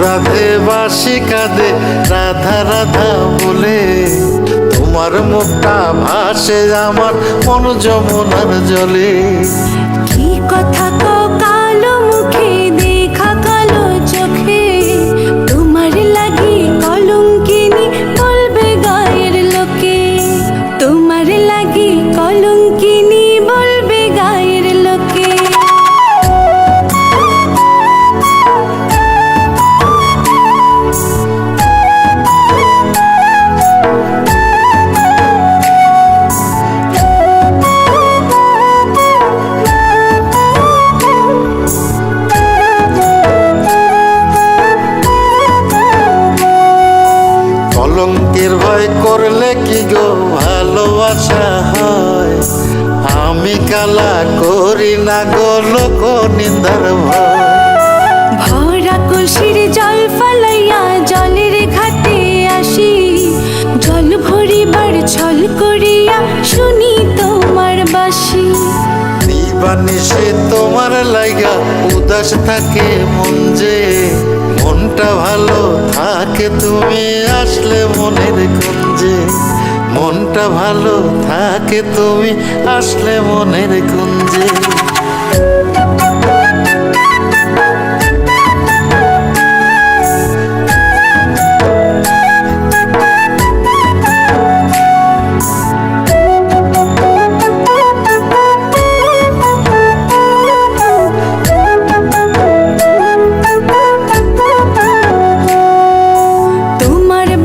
রাধে বাঁশি কাঁদে রাধা রাধা বলে, তোমার মুখটা ভাসে আমার মন যমুনার জলে। কি কথা কও কালো মুখে দেখা কালো চোখে, তোমার লাগি কলঙ্কিনী বলবে গায়ের লোকে, তোমার লাগি কলঙ্কিনী বলবে গায়ের লোকে। কলঙ্কের ভয় করলে কি গো ভালোবাসা হয়? আমি কালা করি না গো লোক নিন্দার ভয়। ভরা কলসির জল ফালাইয়া জলের ঘাটে আসি, জল ভরিবার ছল করিয়া শুনি তোমার বাঁশি। নিবানিসে তোমার লাইগা উদাস থাকে মন যে, মনটা ভালো থাকে তুমি আসলে মনের কুঞ্জে, মনটা ভালো থাকে তুমি আসলে মনের কুঞ্জে।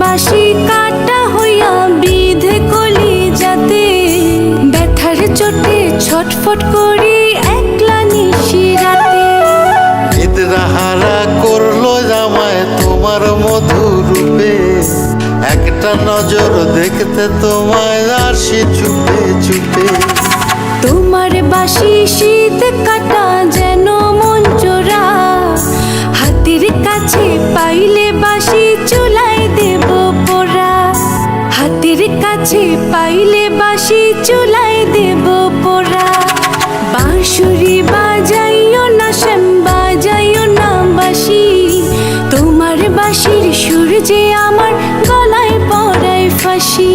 বাঁশি কাটা হইয়া বিধে কলি যাতে, ব্যথার চোটে ছটফট করি একলা নিশি রাতে। নিদ্রাহারা করলো জামায় তোমার মধুর রূপে, একটা নজর দেখতে তোমায় আসি চুপে চুপে। তোমার বাঁশি শীত কাটা যেন মন চোরা, হাতের কাছে পাইলে বাঁশি চুলাই দেব পোড়া, হাতের কাছে পাইলে বাঁশি চুলাই দেব পোড়া। বাঁশুরি বাজাইও না শ্যাম বাজাইও না বাঁশি, তোমার বাঁশির সুর যে আমার গলায় পড়ায় ফাঁসি।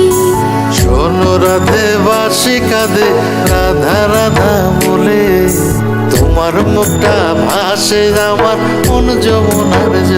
শোনো রাধে বাঁশি কাঁদে রাধা রাধা বলে, তোমার মুখটা ভাসে আমার মন যমুনার জলে।